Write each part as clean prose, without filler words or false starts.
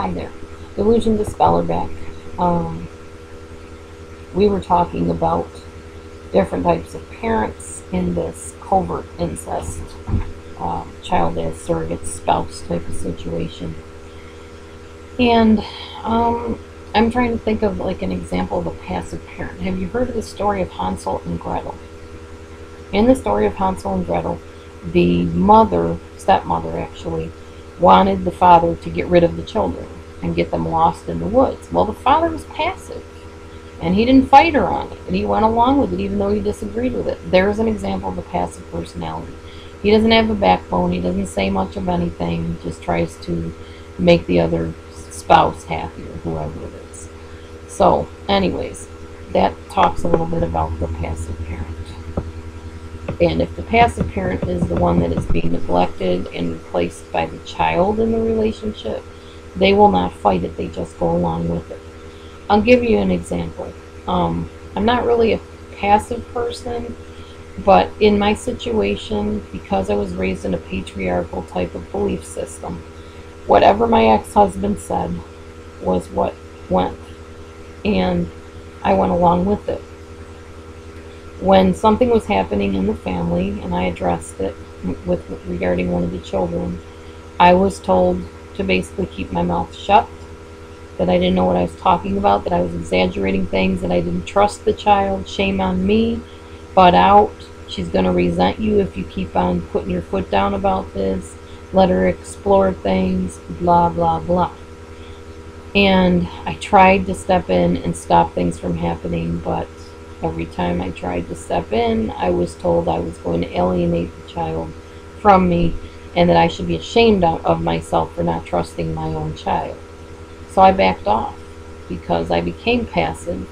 Hi there. Illusion Dispeller back. We were talking about different types of parents in this covert incest, child as surrogate spouse type of situation. And I'm trying to think of like an example of a passive parent. Have you heard of the story of Hansel and Gretel? In the story of Hansel and Gretel, the mother, stepmother actually, wanted the father to get rid of the children and get them lost in the woods. Well, the father was passive, and he didn't fight her on it, and he went along with it even though he disagreed with it. There's an example of a passive personality. He doesn't have a backbone, he doesn't say much of anything, just tries to make the other spouse happy or whoever it is. So, anyways, that talks a little bit about the passive parent. And if the passive parent is the one that is being neglected and replaced by the child in the relationship, they will not fight it, they just go along with it. I'll give you an example. I'm not really a passive person, but in my situation, because I was raised in a patriarchal type of belief system, whatever my ex-husband said was what went, and I went along with it. When something was happening in the family and I addressed it regarding one of the children, I was told to basically keep my mouth shut, that I didn't know what I was talking about, that I was exaggerating things, that I didn't trust the child, shame on me, butt out, she's going to resent you if you keep on putting your foot down about this, let her explore things, blah, blah, blah. And I tried to step in and stop things from happening, but every time I tried to step in, I was told I was going to alienate the child from me and that I should be ashamed of myself for not trusting my own child. So I backed off because I became passive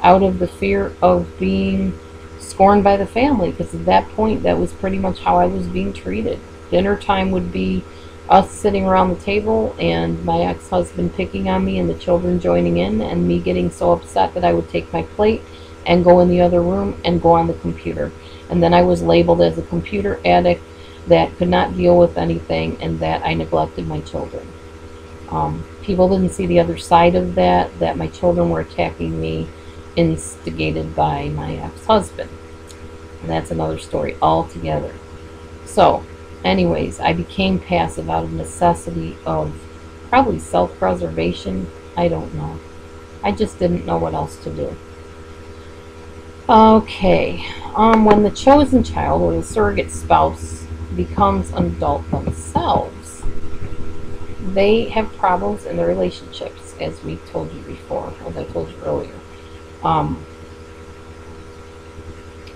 out of the fear of being scorned by the family, because at that point that was pretty much how I was being treated. Dinner time would be us sitting around the table and my ex-husband picking on me and the children joining in, and me getting so upset that I would take my plate and go in the other room and go on the computer. And then I was labeled as a computer addict that could not deal with anything and that I neglected my children. People didn't see the other side of that, that my children were attacking me, instigated by my ex-husband. And that's another story altogether. So, anyways, I became passive out of necessity of probably self-preservation. I don't know. I just didn't know what else to do. Okay, when the chosen child or the surrogate spouse becomes an adult themselves, they have problems in their relationships, as we told you before, as I told you earlier.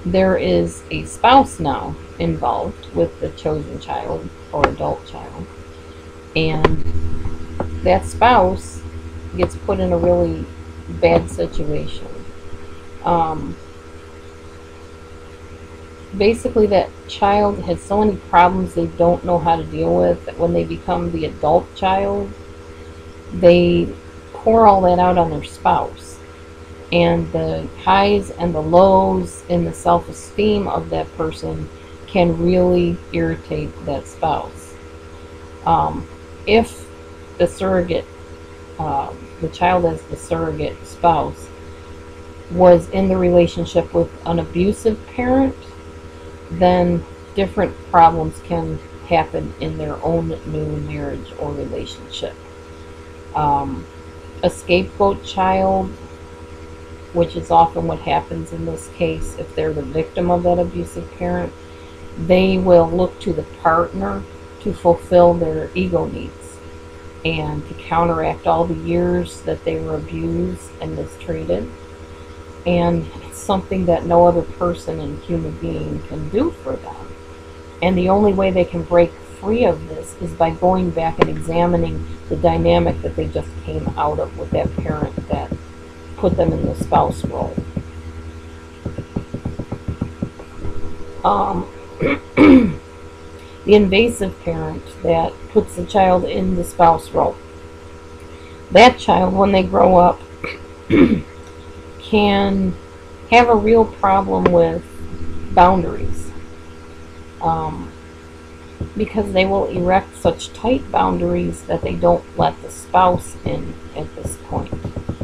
There is a spouse now involved with the chosen child or adult child, and that spouse gets put in a really bad situation. Basically, that child has so many problems they don't know how to deal with that when they become the adult child, they pour all that out on their spouse. And the highs and the lows in the self-esteem of that person can really irritate that spouse. If the surrogate, the child as the surrogate spouse, was in the relationship with an abusive parent, then different problems can happen in their own new marriage or relationship. A scapegoat child, which is often what happens in this case if they're the victim of that abusive parent, they will look to the partner to fulfill their ego needs and to counteract all the years that they were abused and mistreated. And it's something that no other person and human being can do for them. And the only way they can break free of this is by going back and examining the dynamic that they just came out of with that parent that put them in the spouse role. The invasive parent that puts the child in the spouse role. That child, when they grow up, can have a real problem with boundaries. because they will erect such tight boundaries that they don't let the spouse in at this point.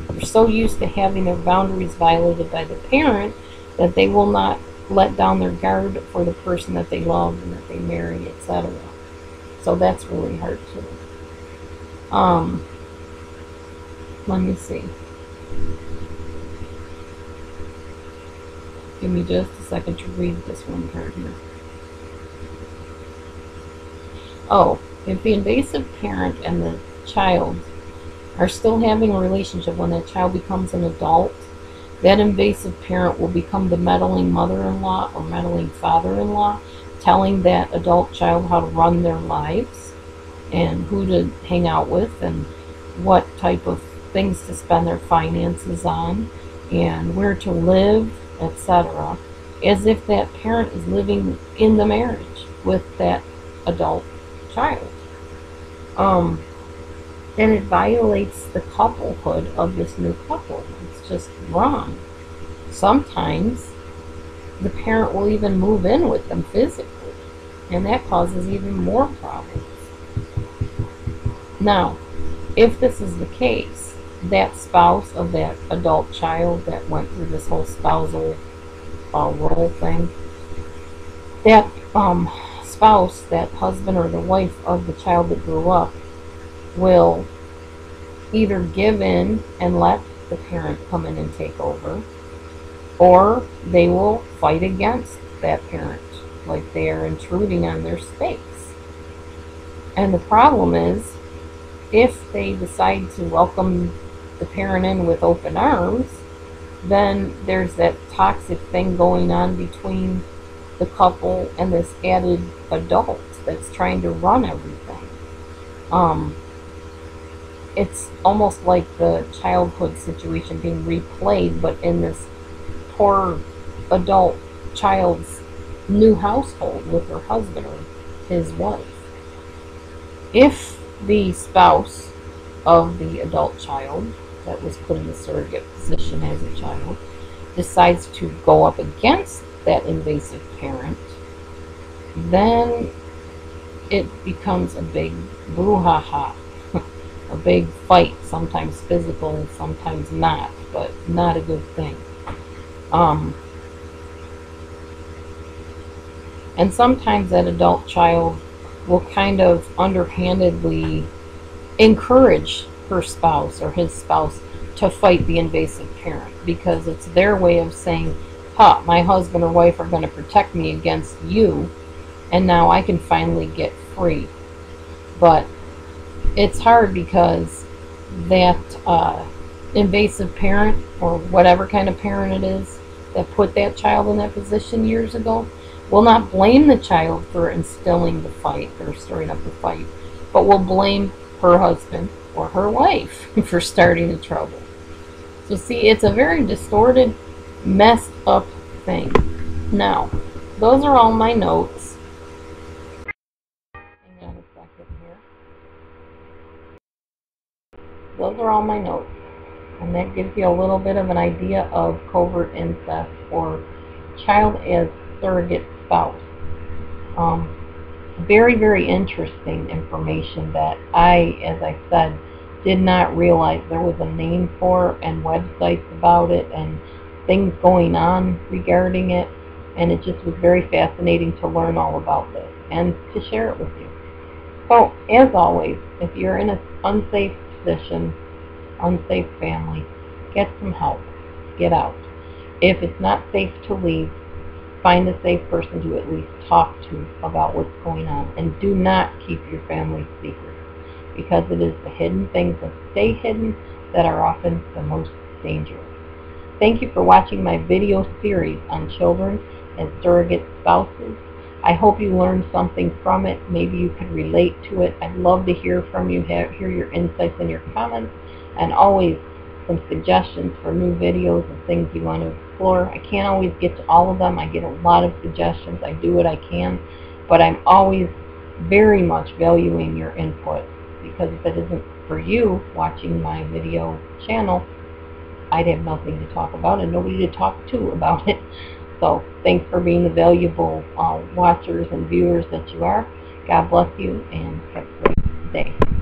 They're so used to having their boundaries violated by the parent that they will not let down their guard for the person that they love and that they marry, etc. So that's really hard too. Let me see. Give me just a second to read this one card here. Oh, if the invasive parent and the child are still having a relationship when that child becomes an adult, that invasive parent will become the meddling mother-in-law or meddling father-in-law, telling that adult child how to run their lives and who to hang out with and what type of things to spend their finances on and where to live, etc., as if that parent is living in the marriage with that adult child. And it violates the couplehood of this new couple. It's just wrong. Sometimes the parent will even move in with them physically, and that causes even more problems. Now, if this is the case, that spouse of that adult child that went through this whole spousal role thing, that spouse, that husband or the wife of the child that grew up, will either give in and let the parent come in and take over, or they will fight against that parent, like they are intruding on their space. And the problem is, if they decide to welcome the parent in with open arms, then there's that toxic thing going on between the couple and this added adult that's trying to run everything. It's almost like the childhood situation being replayed, but in this poor adult child's new household with her husband or his wife. If the spouse of the adult child that was put in the surrogate position as a child decides to go up against that invasive parent, then it becomes a big brouhaha, a big fight, sometimes physical, sometimes not, but not a good thing. And sometimes that adult child will kind of underhandedly encourage her spouse or his spouse to fight the invasive parent, because it's their way of saying, ha, my husband or wife are going to protect me against you, and now I can finally get free. But it's hard because that invasive parent, or whatever kind of parent it is that put that child in that position years ago, will not blame the child for instilling the fight or stirring up the fight, but will blame her husband or her wife for starting the trouble. So see, it's a very distorted, messed up thing. Now, those are all my notes. Hang on a second here. Those are all my notes. And that gives you a little bit of an idea of covert incest or child as surrogate spouse. Very, very interesting information that I, as I said, did not realize there was a name for, and websites about it and things going on regarding it, and it just was very fascinating to learn all about this and to share it with you. So, as always, if you're in an unsafe position, unsafe family, get some help. Get out. If it's not safe to leave, find a safe person to at least talk to about what's going on. And do not keep your family secret, because it is the hidden things that stay hidden that are often the most dangerous. Thank you for watching my video series on children as surrogate spouses. I hope you learned something from it. Maybe you could relate to it. I'd love to hear from you, hear your insights and your comments, and always some suggestions for new videos and things you want to explore. I can't always get to all of them. I get a lot of suggestions. I do what I can, but I'm always very much valuing your input, because if it isn't for you watching my video channel, I'd have nothing to talk about and nobody to talk to about it. So thanks for being the valuable watchers and viewers that you are. God bless you and have a great day.